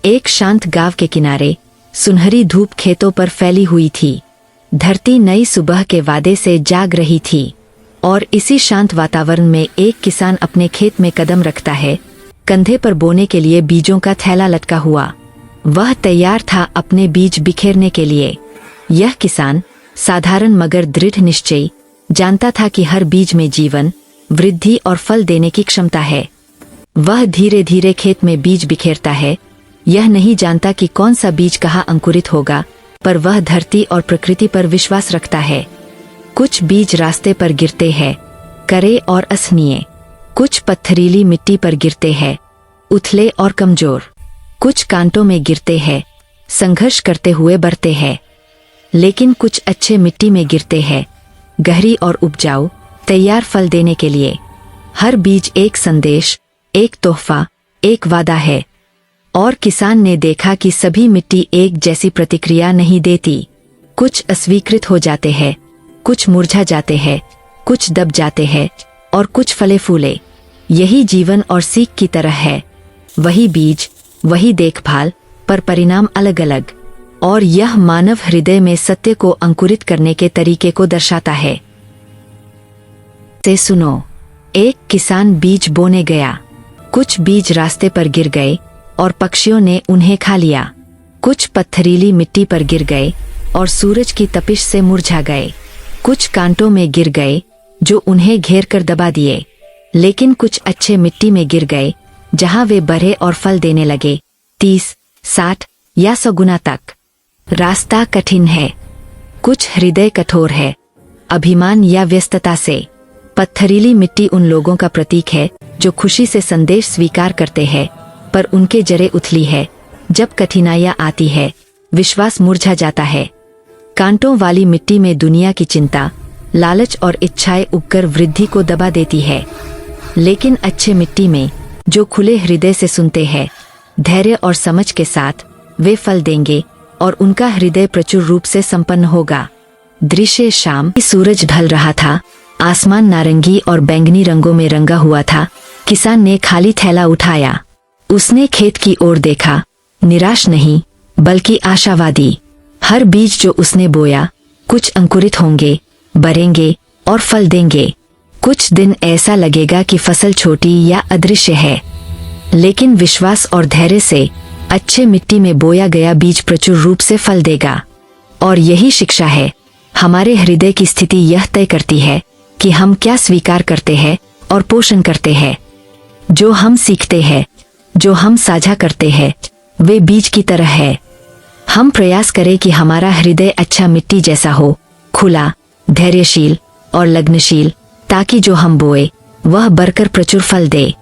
एक शांत गांव के किनारे सुनहरी धूप खेतों पर फैली हुई थी। धरती नई सुबह के वादे से जाग रही थी और इसी शांत वातावरण में एक किसान अपने खेत में कदम रखता है, कंधे पर बोने के लिए बीजों का थैला लटका हुआ। वह तैयार था अपने बीज बिखेरने के लिए। यह किसान साधारण मगर दृढ़ निश्चयी जानता था कि हर बीज में जीवन, वृद्धि और फल देने की क्षमता है। वह धीरे धीरे खेत में बीज बिखेरता है। यह नहीं जानता कि कौन सा बीज कहाँ अंकुरित होगा, पर वह धरती और प्रकृति पर विश्वास रखता है। कुछ बीज रास्ते पर गिरते हैं, करे और असहनीय। कुछ पत्थरीली मिट्टी पर गिरते हैं, उथले और कमजोर। कुछ कांटों में गिरते हैं, संघर्ष करते हुए बढ़ते हैं। लेकिन कुछ अच्छे मिट्टी में गिरते हैं, गहरी और उपजाऊ, तैयार फल देने के लिए। हर बीज एक संदेश, एक तोहफा, एक वादा है। और किसान ने देखा कि सभी मिट्टी एक जैसी प्रतिक्रिया नहीं देती। कुछ अस्वीकृत हो जाते हैं, कुछ मुरझा जाते हैं, कुछ दब जाते हैं और कुछ फले फूले। यही जीवन और सीख की तरह है। वही बीज, वही देखभाल, पर परिणाम अलग अलग। और यह मानव हृदय में सत्य को अंकुरित करने के तरीके को दर्शाता है। से सुनो, एक किसान बीज बोने गया। कुछ बीज रास्ते पर गिर गए और पक्षियों ने उन्हें खा लिया। कुछ पत्थरीली मिट्टी पर गिर गए और सूरज की तपिश से मुरझा गए। कुछ कांटों में गिर गए जो उन्हें घेर कर दबा दिए। लेकिन कुछ अच्छे मिट्टी में गिर गए जहां वे बढ़े और फल देने लगे, 30, 60 या 100 गुना तक। रास्ता कठिन है, कुछ हृदय कठोर है, अभिमान या व्यस्तता से। पत्थरीली मिट्टी उन लोगों का प्रतीक है जो खुशी से संदेश स्वीकार करते हैं, पर उनके जड़ें उथली है। जब कठिनाइयां आती है, विश्वास मुरझा जाता है। कांटों वाली मिट्टी में दुनिया की चिंता, लालच और इच्छाएं उगकर वृद्धि को दबा देती है। लेकिन अच्छे मिट्टी में, जो खुले हृदय से सुनते हैं, धैर्य और समझ के साथ, वे फल देंगे और उनका हृदय प्रचुर रूप से संपन्न होगा। दृश्य शाम, सूरज ढल रहा था। आसमान नारंगी और बैंगनी रंगों में रंगा हुआ था। किसान ने खाली थैला उठाया। उसने खेत की ओर देखा, निराश नहीं बल्कि आशावादी। हर बीज जो उसने बोया, कुछ अंकुरित होंगे, बढ़ेंगे और फल देंगे। कुछ दिन ऐसा लगेगा कि फसल छोटी या अदृश्य है, लेकिन विश्वास और धैर्य से अच्छे मिट्टी में बोया गया बीज प्रचुर रूप से फल देगा। और यही शिक्षा है। हमारे हृदय की स्थिति यह तय करती है कि हम क्या स्वीकार करते हैं और पोषण करते हैं। जो हम सीखते हैं, जो हम साझा करते हैं, वे बीज की तरह है। हम प्रयास करें कि हमारा हृदय अच्छा मिट्टी जैसा हो, खुला, धैर्यशील और लग्नशील, ताकि जो हम बोए वह बढ़कर प्रचुर फल दे।